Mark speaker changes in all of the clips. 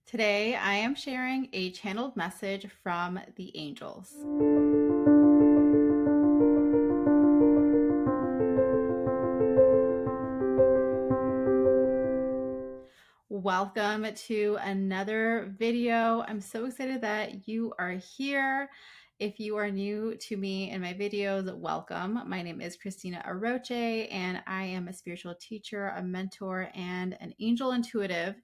Speaker 1: Today, I am sharing a channeled message from the angels. Welcome to another video. I'm so excited that you are here. If you are new to me and my videos, welcome. My name is Cristina Aroche, and I am a spiritual teacher, a mentor, and an angel intuitive.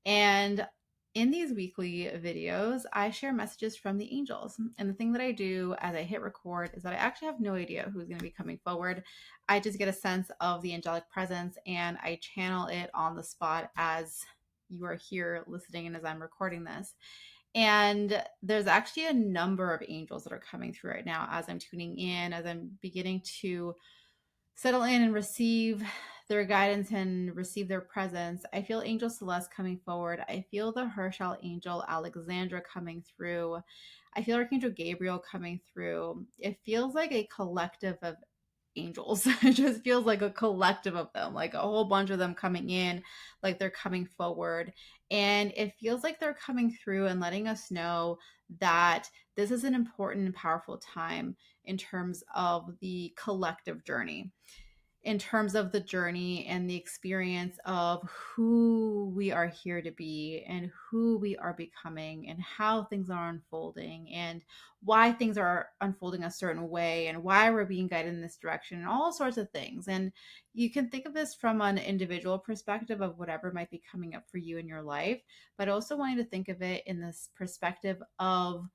Speaker 1: And in these weekly videos, I share messages from the angels. And the thing that I do as I hit record is that I actually have no idea who's going to be coming forward. I just get a sense of the angelic presence and I channel it on the spot as you are here listening and as I'm recording this. And there's actually a number of angels that are coming through right now as I'm tuning in, as I'm beginning to settle in and receive their guidance and receive their presence. I feel Angel Celeste coming forward. I feel the Herschel Angel Alexandra coming through. I feel Archangel Gabriel coming through. It feels like a collective of angels. It just feels like a collective of them, like a whole bunch of them coming in, like they're coming forward. And it feels like they're coming through and letting us know that this is an important and powerful time in terms of the collective journey, in terms of the journey and the experience of who we are here to be and who we are becoming and how things are unfolding and why things are unfolding a certain way and why we're being guided in this direction and all sorts of things. And you can think of this from an individual perspective of whatever might be coming up for you in your life, but also wanting to think of it in this perspective of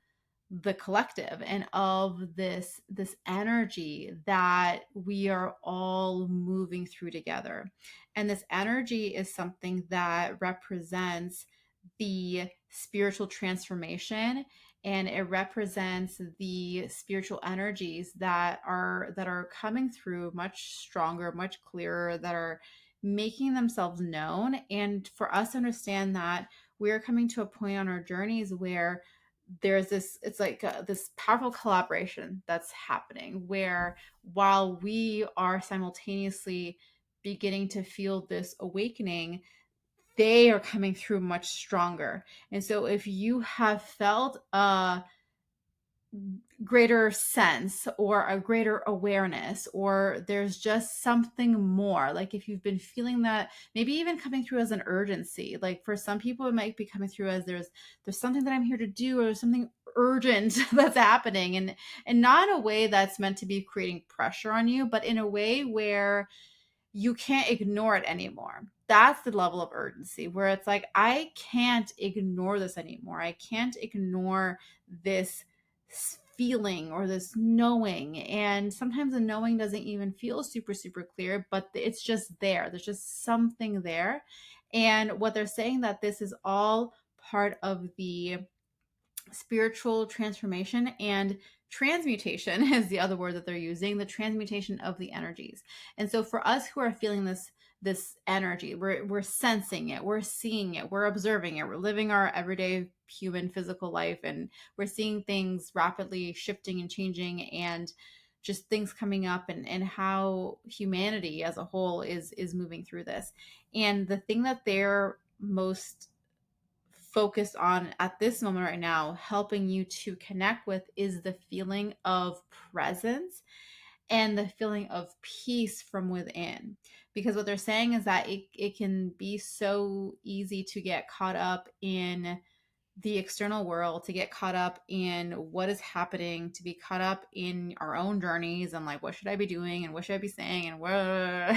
Speaker 1: the collective and of this energy that we are all moving through together. And this energy is something that represents the spiritual transformation, and it represents the spiritual energies that are coming through much stronger, much clearer, that are making themselves known. And for us to understand that we're coming to a point on our journeys where there's this, it's like this powerful collaboration that's happening where while we are simultaneously beginning to feel this awakening, they are coming through much stronger. And so if you have felt greater sense or a greater awareness, or there's just something more, like if you've been feeling that, maybe even coming through as an urgency, like for some people it might be coming through as there's something that I'm here to do, or there's something urgent that's happening, and not in a way that's meant to be creating pressure on you, but in a way where you can't ignore it anymore. That's the level of urgency where it's like, I can't ignore this anymore. I can't ignore this feeling or this knowing. And sometimes the knowing doesn't even feel super, super clear, but it's just there. There's just something there. And what they're saying, that this is all part of the spiritual transformation, and transmutation is the other word that they're using, the transmutation of the energies. And so for us who are feeling this energy, we're sensing it, we're seeing it, we're observing it, we're living our everyday human physical life, and we're seeing things rapidly shifting and changing, and just things coming up, and how humanity as a whole is moving through this. And the thing that they're most focused on at this moment right now, helping you to connect with, is the feeling of presence and the feeling of peace from within. Because what they're saying is that it can be so easy to get caught up in the external world, to get caught up in what is happening, to be caught up in our own journeys and like, what should I be doing and what should I be saying and what,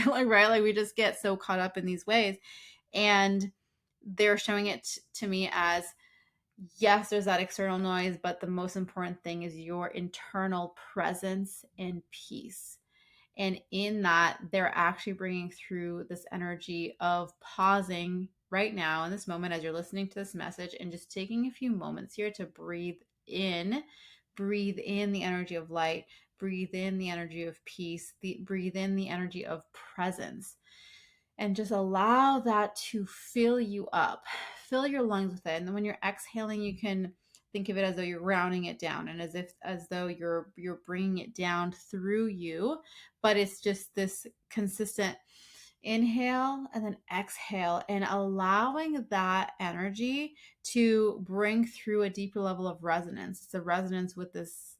Speaker 1: like, right, like we just get so caught up in these ways. And they're showing it to me as, yes, there's that external noise, but the most important thing is your internal presence and peace. And in that, they're actually bringing through this energy of pausing right now in this moment as you're listening to this message, and just taking a few moments here to breathe in the energy of light, breathe in the energy of peace, breathe in the energy of presence, and just allow that to fill you up, fill your lungs with it. And then when you're exhaling, you can think of it as though you're rounding it down, and as though you're bringing it down through you. But it's just this consistent Inhale and then exhale, and allowing that energy to bring through a deeper level of resonance. It's a resonance with this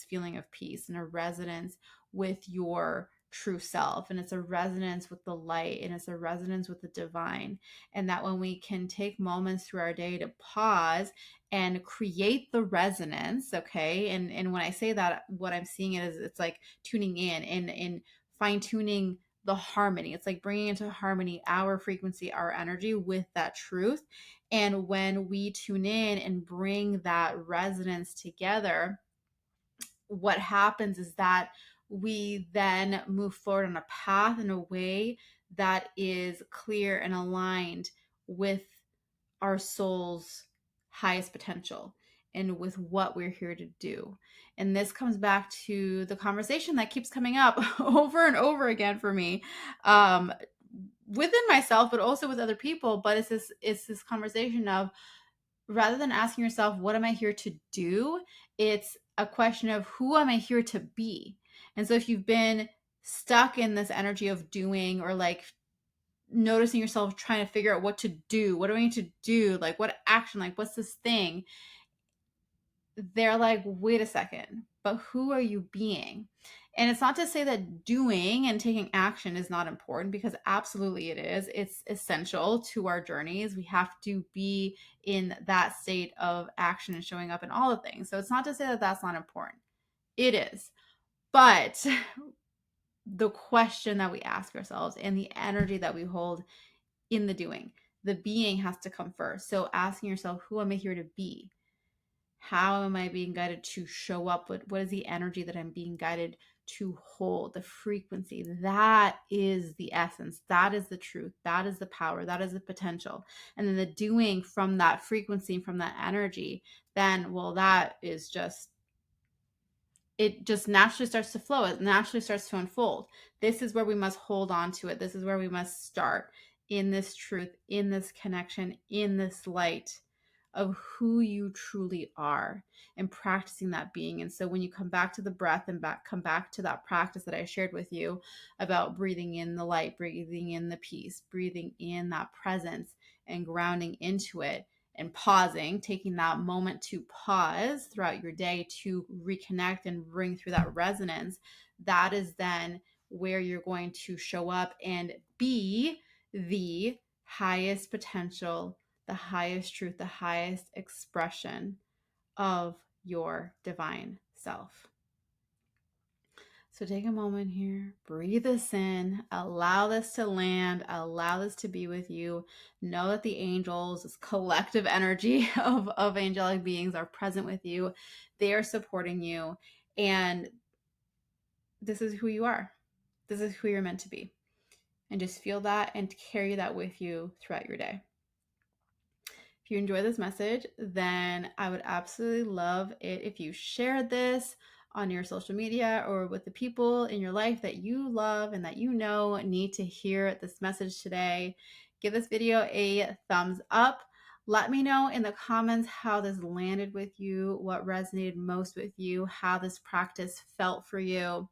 Speaker 1: feeling of peace, and a resonance with your true self, and it's a resonance with the light, and it's a resonance with the divine. And that when we can take moments through our day to pause and create the resonance, okay, and when I say that, what I'm seeing it is, it's like tuning in and fine tuning the harmony. It's like bringing into harmony our frequency, our energy with that truth. And when we tune in and bring that resonance together, what happens is that we then move forward on a path in a way that is clear and aligned with our soul's highest potential and with what we're here to do. And this comes back to the conversation that keeps coming up over and over again for me, um, within myself, but also with other people. But it's this conversation of, rather than asking yourself, what am I here to do? It's a question of, who am I here to be? And so if you've been stuck in this energy of doing, or like noticing yourself trying to figure out what to do, what do I need to do? Like, what action, like, what's this thing? They're like, wait a second, but who are you being? And it's not to say that doing and taking action is not important, because absolutely it is. It's essential to our journeys. We have to be in that state of action and showing up in all the things. So it's not to say that that's not important. It is. But the question that we ask ourselves and the energy that we hold in the doing, the being has to come first. So asking yourself, who am I here to be? How am I being guided to show up? What is the energy that I'm being guided to hold? The frequency. That is the essence. That is the truth. That is the power. That is the potential. And then the doing from that frequency, from that energy, then, well, that is just, it just naturally starts to flow. It naturally starts to unfold. This is where we must hold on to it. This is where we must start, in this truth, in this connection, in this light of who you truly are, and practicing that being. And so when you come back to the breath and come back to that practice that I shared with you about breathing in the light, breathing in the peace, breathing in that presence, and grounding into it, and pausing, taking that moment to pause throughout your day to reconnect and bring through that resonance, that is then where you're going to show up and be the highest potential, the highest truth, the highest expression of your divine self. So take a moment here, breathe this in, allow this to land, allow this to be with you. Know that the angels, this collective energy of angelic beings, are present with you. They are supporting you. And this is who you are. This is who you're meant to be. And just feel that and carry that with you throughout your day. If you enjoy this message, then I would absolutely love it if you shared this on your social media or with the people in your life that you love and that you know need to hear this message today. Give this video a thumbs up. Let me know in the comments how this landed with you, what resonated most with you, how this practice felt for you.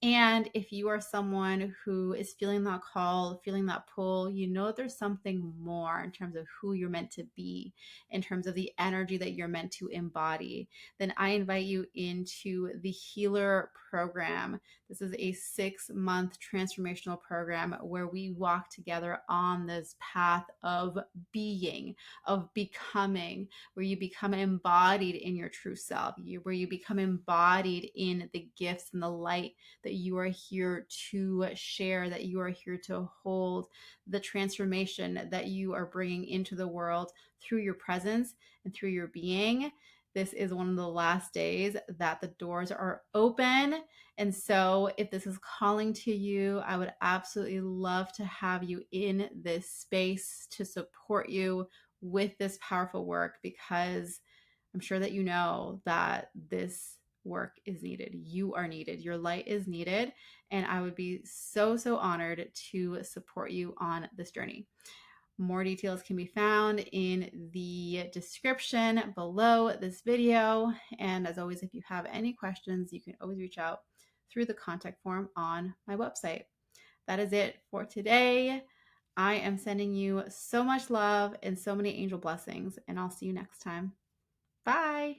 Speaker 1: And if you are someone who is feeling that call, feeling that pull, you know that there's something more in terms of who you're meant to be, in terms of the energy that you're meant to embody, then I invite you into the Healer program. This is a 6-month transformational program where we walk together on this path of being, of becoming, where you become embodied in your true self, where you become embodied in the gifts and the light that you are here to share, that you are here to hold, the transformation that you are bringing into the world through your presence and through your being. This is one of the last days that the doors are open. And so if this is calling to you, I would absolutely love to have you in this space to support you with this powerful work, because I'm sure that you know that this work is needed. You are needed. Your light is needed. And I would be so, so honored to support you on this journey. More details can be found in the description below this video. And as always, if you have any questions, you can always reach out through the contact form on my website. that is it for today. I am sending you so much love and so many angel blessings, and I'll see you next time. Bye.